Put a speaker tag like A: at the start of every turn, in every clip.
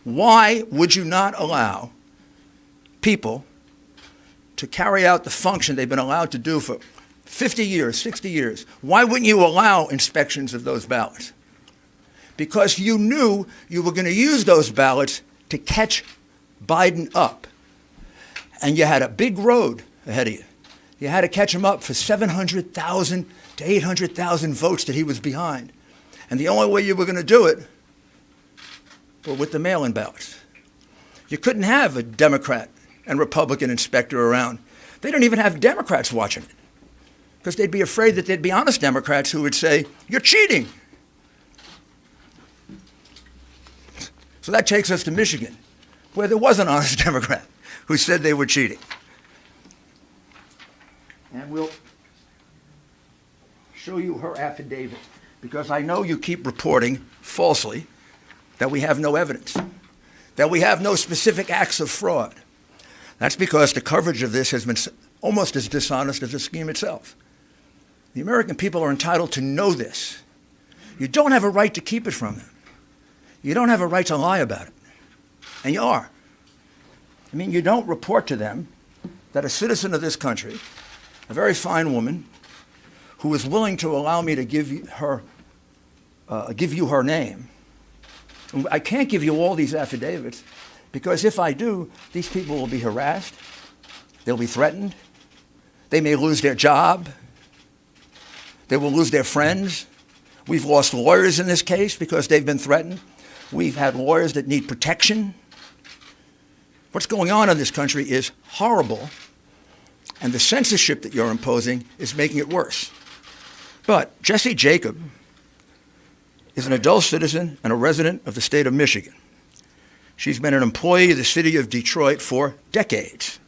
A: Why would you not allow people to carry out the function they've been allowed to do for 50 years, 60 years? Why wouldn't you allow inspections of those ballots? Because you knew you were going to use those ballots to catch Biden up. And you had a big road ahead of you. You had to catch him up for 700,000 to 800,000 votes that he was behind. And the only way you were going to do it were with the mail-in ballots. You couldn't have a Democrat and Republican inspector around. They don't even have Democrats watching it, because they'd be afraid that there'd be honest Democrats who would say, "You're cheating." So that takes us to Michigan, where there was an honest Democrat who said they were cheating. And we'll show you her affidavit, because I know you keep reporting falsely that we have no evidence, that we have no specific acts of fraud. That's because the coverage of this has been almost as dishonest as the scheme itself. The American people are entitled to know this. You don't have a right to keep it from them. You don't have a right to lie about it. And you are. I mean, you don't report to them that a citizen of this country, a very fine woman, who is willing to allow me to give you her name. I can't give you all these affidavits, because if I do, these people will be harassed, they'll be threatened, they may lose their job, they will lose their friends. We've lost lawyers in this case because they've been threatened. We've had lawyers that need protection. What's going on in this country is horrible, and the censorship that you're imposing is making it worse. But Jessie Jacob is an adult citizen and a resident of the state of Michigan. She's been an employee of the city of Detroit for decades.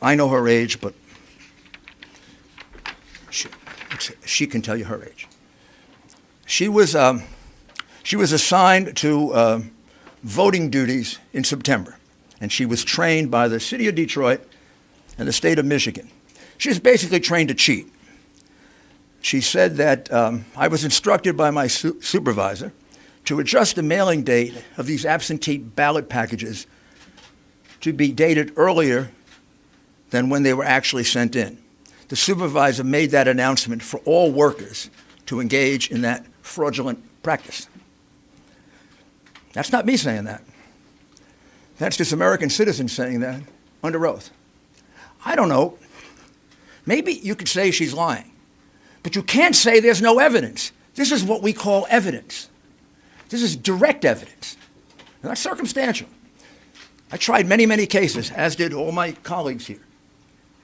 A: I know her age, but she can tell you her age. She was assigned to voting duties in September, and she was trained by the city of Detroit and the state of Michigan. She was basically trained to cheat. She said that I was instructed by my supervisor to adjust the mailing date of these absentee ballot packages to be dated earlier than when they were actually sent in. The supervisor made that announcement for all workers to engage in that fraudulent practice. That's not me saying that. That's this American citizen saying that under oath. I don't know. Maybe you could say she's lying, but you can't say there's no evidence. This is what we call evidence. This is direct evidence, not circumstantial. I tried many, many cases, as did all my colleagues here.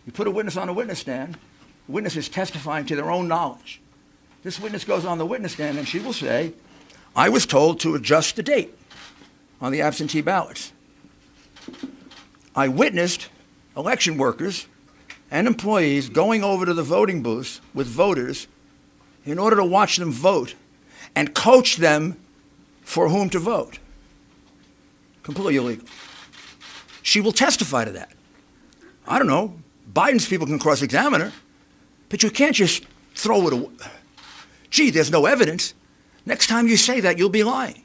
A: You put a witness on a witness stand, the witness is testifying to their own knowledge. This witness goes on the witness stand and she will say, I was told to adjust the date on the absentee ballots. I witnessed election workers and employees going over to the voting booths with voters in order to watch them vote and coach them for whom to vote. Completely illegal. She will testify to that. I don't know. Biden's people can cross-examine her, but you can't just throw it away. Gee, there's no evidence. Next time you say that, you'll be lying.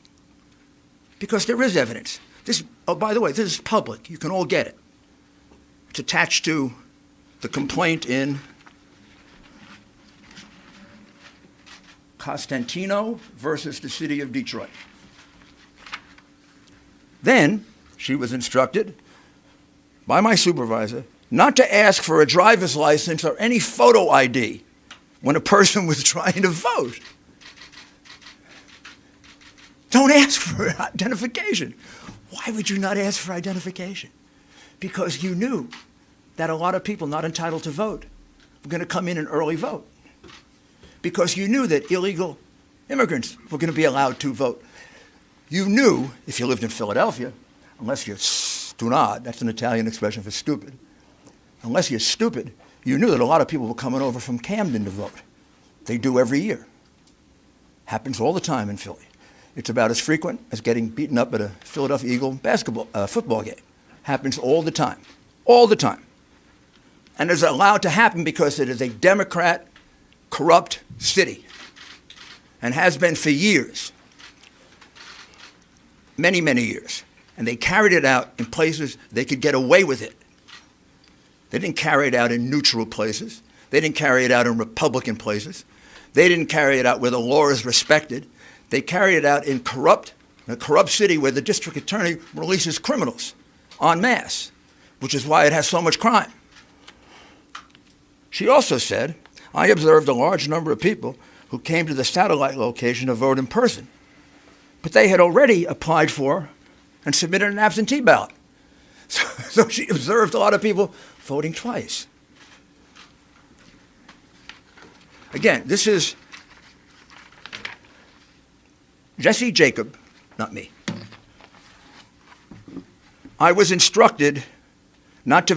A: Because there is evidence. This, oh, by the way, this is public. You can all get it. It's attached to the complaint in Costantino versus the city of Detroit. Then she was instructed by my supervisor not to ask for a driver's license or any photo ID when a person was trying to vote. Don't ask for identification. Why would you not ask for identification? Because you knew that a lot of people not entitled to vote were going to come in and early vote. Because you knew that illegal immigrants were going to be allowed to vote. You knew, if you lived in Philadelphia, unless you're stunad, that's an Italian expression for stupid, unless you're stupid, you knew that a lot of people were coming over from Camden to vote. They do every year. Happens all the time in Philly. It's about as frequent as getting beaten up at a Philadelphia Eagle football game. Happens all the time. All the time. And it's allowed to happen because it is a Democrat, corrupt city, and has been for years. many, many years. And they carried it out in places they could get away with it. They didn't carry it out in neutral places. They didn't carry it out in Republican places. They didn't carry it out where the law is respected. They carried it out in a corrupt city where the district attorney releases criminals en masse, which is why it has so much crime. She also said, I observed a large number of people who came to the satellite location to vote in person, but they had already applied for and submitted an absentee ballot. So she observed a lot of people voting twice. Again, this is Jesse Jacob, not me. I was instructed not to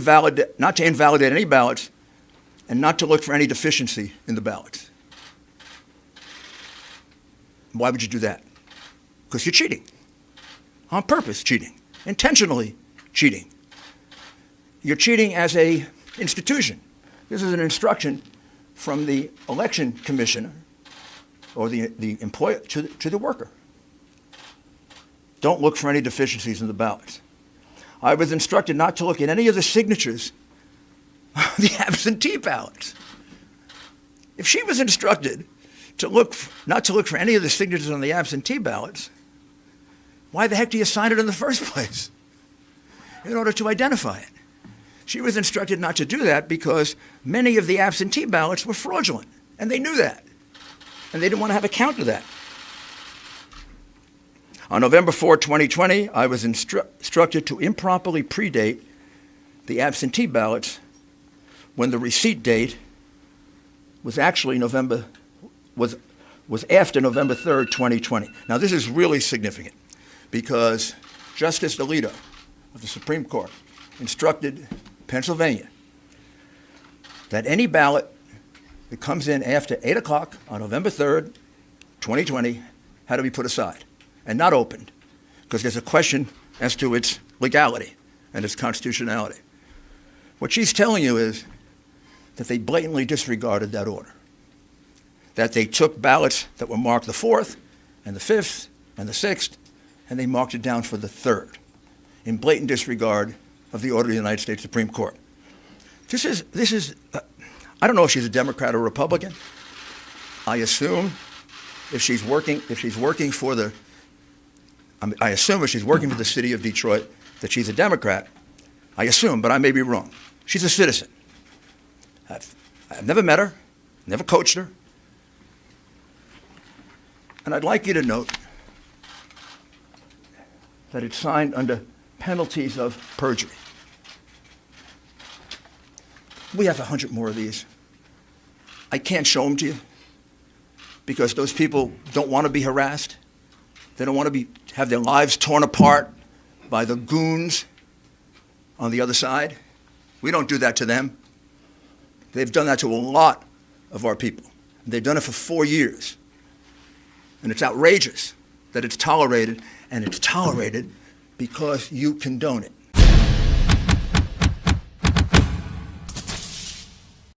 A: invalidate any ballots and not to look for any deficiency in the ballots. Why would you do that? Because you're cheating. On purpose cheating. Intentionally cheating. You're cheating as an institution. This is an instruction from the election commissioner or the employer to the worker. Don't look for any deficiencies in the ballots. I was instructed not to look at any of the signatures on the absentee ballots. If she was instructed not to look for any of the signatures on the absentee ballots, why the heck do you sign it in the first place? In order to identify it. She was instructed not to do that because many of the absentee ballots were fraudulent, and they knew that, and they didn't want to have a count of that. On November 4, 2020, I was instructed to improperly predate the absentee ballots when the receipt date was actually was after November 3rd, 2020. Now, this is really significant because Justice Alito of the Supreme Court instructed Pennsylvania that any ballot that comes in after 8 o'clock on November 3rd, 2020, had to be put aside and not opened because there's a question as to its legality and its constitutionality. What she's telling you is that they blatantly disregarded that order, that they took ballots that were marked the 4th and the 5th and the 6th, and they marked it down for the 3rd in blatant disregard of the order of the United States Supreme Court. This is I don't know if she's a Democrat or Republican. I assume if she's working for the city of Detroit that she's a Democrat. I assume, but I may be wrong. She's a citizen. I've never met her, never coached her. And I'd like you to note that it's signed under penalties of perjury. We have 100 more of these. I can't show them to you because those people don't want to be harassed. They don't want to have their lives torn apart by the goons on the other side. We don't do that to them. They've done that to a lot of our people. They've done it for 4 years. And it's outrageous that it's tolerated, and it's tolerated because you condone it.